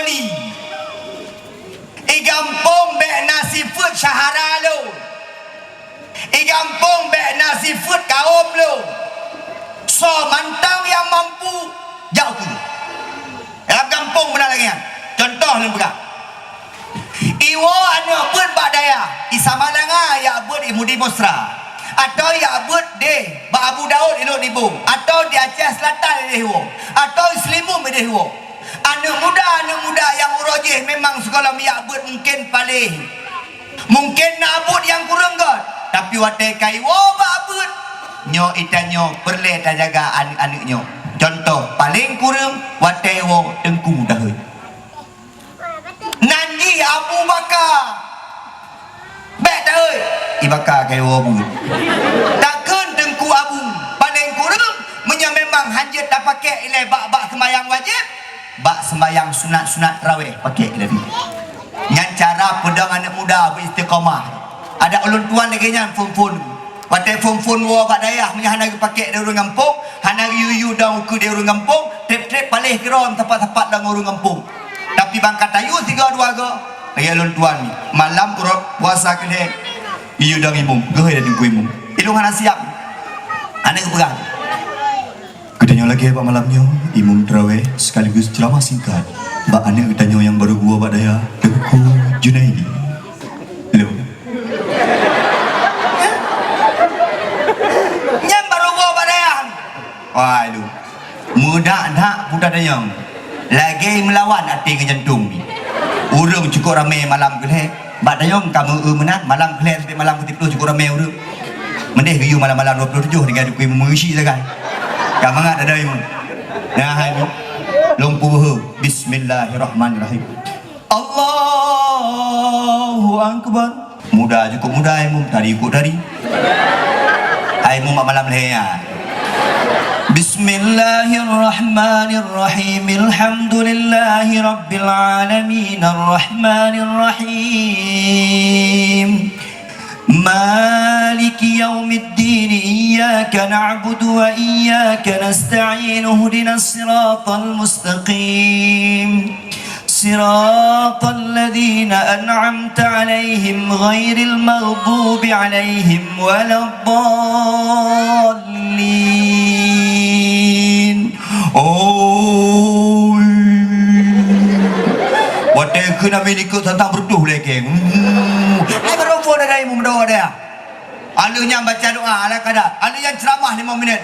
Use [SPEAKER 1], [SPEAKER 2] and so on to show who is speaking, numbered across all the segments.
[SPEAKER 1] Oli. Igampong be nasi food syahara lo. Igampong be nasi food kaum lo. So mantang yang mampu jauh tu. Dalam kampung benar lagi kan. Contoh ni bukan. Iwo anu buat badaya. Isamalanga ya buat imudi Mosra. Atau ya buat de ba Abu Daud elok dibung. Atau di Aceh Selatan dia hiwo. Atau Islimum dia hiwo. Anak muda yang urojih memang sekolah miak buat mungkin paling. Mungkin nak buat yang kurang kot. Tapi watai kai wo ba buat. Nyo itanyo perle ta jaga anak-anak nyo. Contoh paling kurang watai wo tengku dah. Nanji Abu Bakar. Baik tak oi. Ibakar kai wo buat. Takkan tengku Abu paling kurang memang hanjat tak pakai ilai bak sembahyang wajib. Bak sembahyang sunat-sunat tarawih pakai lagi. Yang cara pedang anak muda beristiqamah. Ada ulun tuan lagi nya phone. Pakai phone wa bak dayah nya hana pakai di urang kampung, hana yuyu dah uku di urang kampung, trip palih kira tempat-tempat dah urang kampung. Tapi bangkat ayu 3 2 go. Lagi ulun tuan ni. Malam urut puasa ke dia. Yuyu dah imum, gehoi dah tunggu imum. Ilung hana siap. Anak berang. Ketanya lagi apa malamnya imam tarawih sekaligus ceramah singkat. Bak anak ketanya yang baru gua bak daya Tengku Junaidi. Hello. Yang baru gua bak daya. Wah lu. Muda nak budak dayang. Lagi melawan hati ke jantung ni. Urang cukup ramai malam keleh. Bak dayang kamu menat malam keleh sampai malam ke-30 cukup ramai urang. Mendih ke you malam-malam 27 dengan aku mengisi sakan. Kamu enggak ada imun. Nah, ini lumpuh. Bismillahirrahmanirrahim. Allahu Akbar. Muda cukup muda imun tadi ikut dari. Imun malam leher. Bismillahirrahmanirrahim. Alhamdulillahi rabbil alamin arrahmanirrahim. مالك يوم الدين إياك نعبد وإياك نستعين اهدنا الصراط المستقيم صراط الذين أنعمت عليهم غير المغضوب عليهم ولا الضالين. Oh, wadah kena milik tentang berduh lagi. Mikrofon ada imu mendoa dia. Alahnya baca doa ala kadar. Alahnya ceramah 5 minit.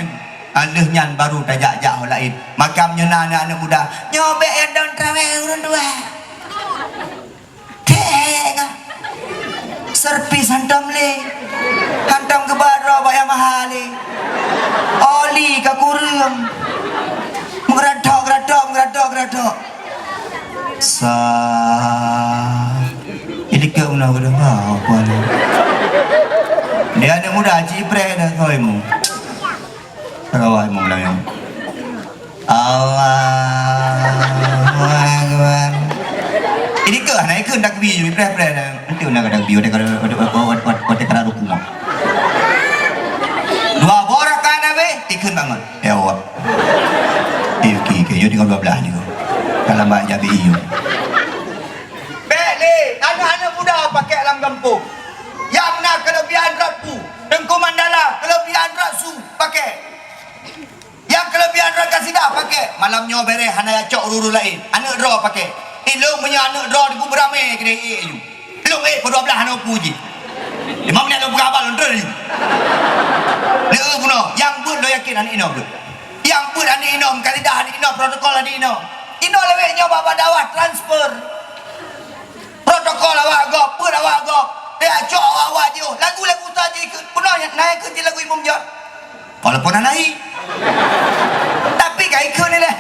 [SPEAKER 1] Alahnya baru tajak-jak orang lain. Makamnya anak-anak muda. Nyobek yang daun terawih urun dua. Tengah. Serpis hantam le. Hantam ke barra bayar mahal le. Oli ke kurung. Ngeratok. Ini ke mana ke dah apa ni? Dia anak muda cipreh dah kau imu. Kau imu bilang yang Allahu Akbar. Ini ke anak ke nak bi cipreh dah. Nanti nak ada bi ada kena rumah. 2 borak kan abe? Ikut banget. Ya Allah. Iki yo tinggal 12 ni. Kalau mak jadi iyo. Anak-anak muda pakai alam kampung. Yang nak kelebihan rapu, Tengku Mandala kelebihan rasu pakai. Yang kelebihan rakasidah pakai. Malamnya beres hana cok ruru lain. Anak draw pakai. Ilung punya anak draw di beramai kena you. Ilung pada 12 anak puji. 5 minit lu berabal ndre ni. Dia puno yang pun lo yakin anak ino tu. Yang pun anak ino kalidah anak ino protokol anak ino. Ino leweknya bapa dawah transfer. Protokol awak go, pun awak go. Dia cok awak je. Lagu-lagu saja ikut. Puno naik ke lagu imam jot. Walaupun naik. Tapi kan ikut ni lah.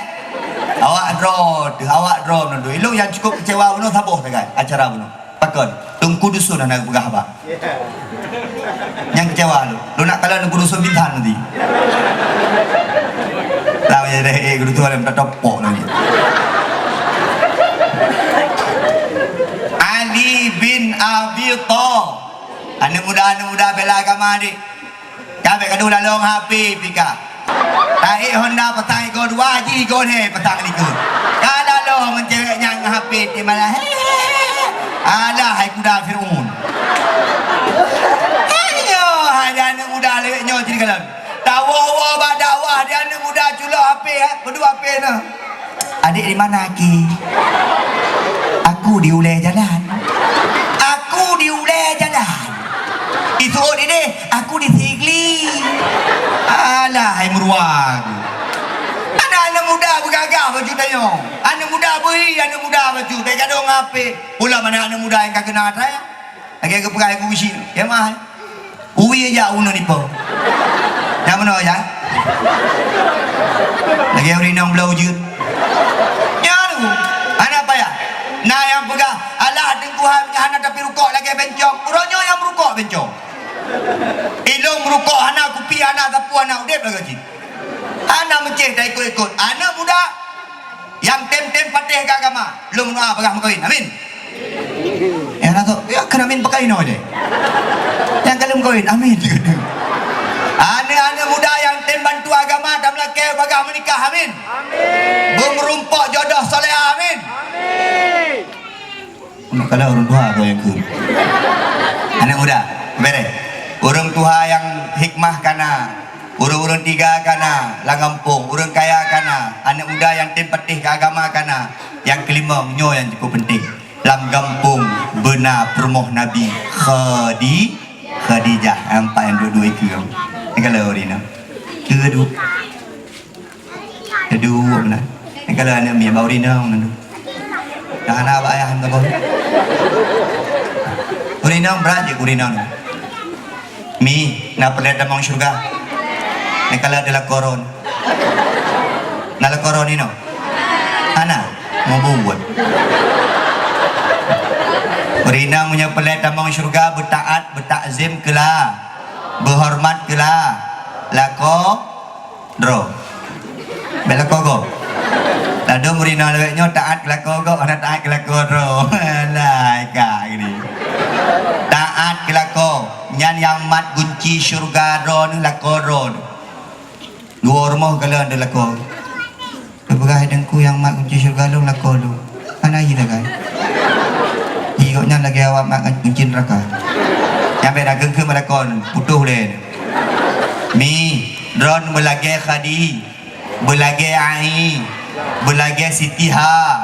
[SPEAKER 1] Awak draw nandu. Ilung yang cukup kecewa puno sabuh kan acara puno. Pakon. Tungku dusun anak begah apa? Yang kecewa lu nak kalah tungku dusun bintang nanti. Tahu ya deh, guru tu ada topok nanti. Ali bin Abi Thalib. Anak muda bela agama ni. Kabe kadu lalong HP pika. Tai Honda petang go 2 ji go he petang ni go. Kalau lo mencewek yang HP HP dia malah alah hai kuda Fir'aun. Ayo ada anak muda leweknya jadi kalam. Dakwah ba dakwah dia anak muda culak HP berdua HP nah. Adik di mana Aki? Aku di ulai jalan. Aku di ulai jalan. Itu deh, aku di Sigli. Alah hai meruang. Anak muda bergagah baju tanya. Anak muda beri, anak muda baju. Tak ada orang apa. Pula mana anak muda yang kau kenal saya. Lagi aku pegang aku usi. Ya mah. Uwi aja uno ni po. Yang mana aja? Lagi orang yang belau je. Ya tu. Anak apa ya? Nah yang pegang. Alah tengkuhan punya anak tapi rukuk lagi bencong. Urangnya yang merukuk bencong. Ilung merukuk anak kupi anak tapu anak udep lagi. Anak menceh dah ikut-ikut. Anak muda yang tem-tem patih ke agama. Lu menua pegah berkahwin. Amin. Yang nak tu, ya kena amin berkahwin aja. Yang kalau berkahwin, amin. Anak-anak muda yang tem bantu agama dan melakir pegah menikah. Amin. Amin. Bermerumpok jodoh soleh. Amin. Amin. Kalau orang tua kau yang ke. Anak muda, beres. Orang tua yang hikmah kana. Urang-urang tiga kana, langampung, urang kaya kana, anak muda yang tempatih ke agama kana. Yang kelima, nyo yang cukup penting. Lam gampung benar permoh Nabi Khadijah. Empat yang dua-dua itu. Ini kalau orina. Kedua benar. Ini kalau anak mi bau orina benar. Dah anak ayah hendak bau. Orina berat je orina. Mi nak perlihat dalam syurga. Yang kalau adalah koron. Nala koron ini no. Ana mau buat. Berina punya pelet tamang syurga bertaat bertakzim kelah. Berhormat kelah. Lako dro. Belako go. Lalu berina leweknya taat kelako go, ana taat kelako dro. Lah ikak gini. Taat kelako. Nyan yang mat kunci syurga dro ni lako dro. Dua rumah kalau ada lakor. Berberai dengku yang mak kunci syurga lu lakor lu. Mana lagi kan? Ikutnya lagi awak mak kunci neraka. Yang beda gengke melakon putuh le. Mi drone belage khadi, belage ai, belage siti ha,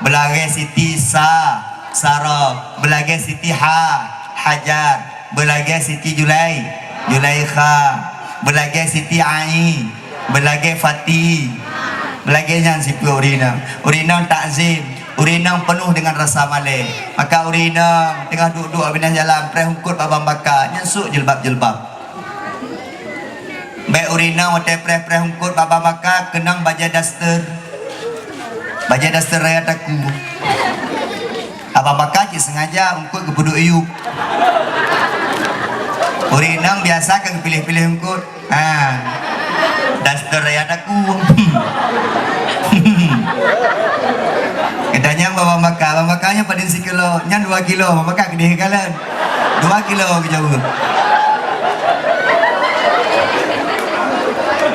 [SPEAKER 1] belage siti sa, sara, belage siti ha, hajar, belage siti julai, julaikha. Belagi Siti Ai, belagi Fatih, belagi yang si Urina. Urina takzim, Urina penuh dengan rasa malih. Maka Urina tengah duduk abinas jalan, prehungkut babang bakar, nyesuk jilbab-jilbab. Baik Urina wate prehungkut babang bakar, kenang baja daster. Baja daster rakyat aku. Abang bakar cik sengaja ungkut ke buduk iup. Urinang biasa kan pilih-pilih ungkut. Daster rakyat aku. Katanya babang bakarnya pada sekilo, nyan 2 kilo, babang bakar gede kalan. 2 kilo ke jauh.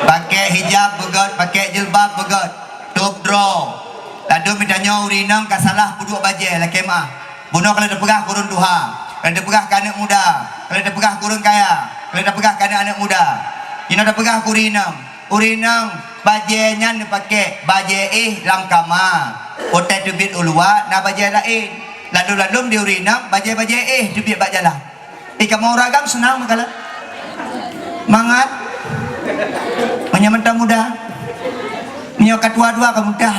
[SPEAKER 1] Pakai hijab begot, pakai jilbab begot, top draw. Lalu mitanya urinang kasalah puduk bajai lah kemah. Bunuh kalau dia pegah kurun duha. Kalau dia pegah ke anak muda, kalau dia pegah kurun kaya, kalau dia pegah ke anak muda. Ini ada pegah kurinam. Urinam bajainya ni pakai bajai lam kama. Otak debit ulua na bajai lain. Lalu di urinam bajai debit bak jalan. Kamu ragam senang makala. Mangat. Menyamanta muda. Menyokat dua-dua kamu dah.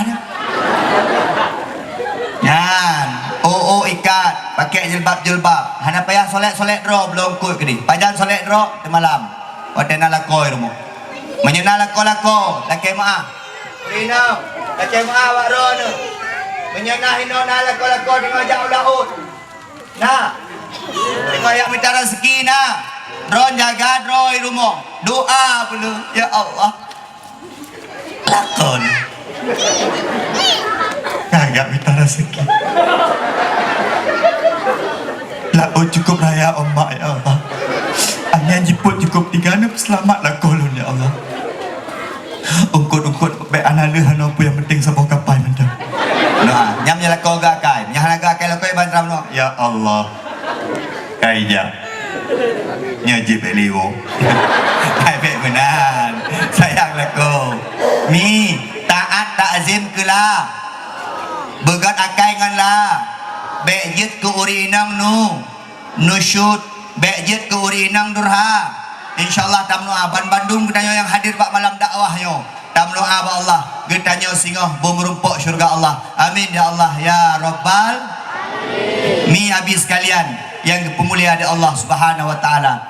[SPEAKER 1] Yan. Oh ikat pakai jilbab hana payah solat dro belum kut kedi pajan solat dro malam watena lakoi rumo menyena lako laki maah rina laki maah wak ro ne menyena hinona lako di ngajak laut nah tengok yang minta rezeki nah dro jaga dro rumo doa perlu ya Allah lakon kagak minta rezeki. Laut cukup raya omak ya Allah. Hanya jiput cukup 3 selamatlah kolon ya Allah. Ungkut baik anak le hano apa yang penting sabah kapal mentang. Doa. Nyam nyala kau gakai. Nyah gakai la kau bantram no. Ya Allah. Kaya. Nyajib beliau. Hai bet benar. Sayang la kau. Mi taat takzim kela. Begat akai ngan la. Bek jit ke urinang nu. Nusyut. Bek jit ke urinang durha. InsyaAllah tamno aban Bandung ketanyo yang hadir pak malam dakwahnya. Tamno aba Allah. Getanyo singoh bungerumpuk syurga Allah. Amin ya Allah ya Rabbal. Mi habis sekalian yang pemulia ada Allah Subhanahu wa taala.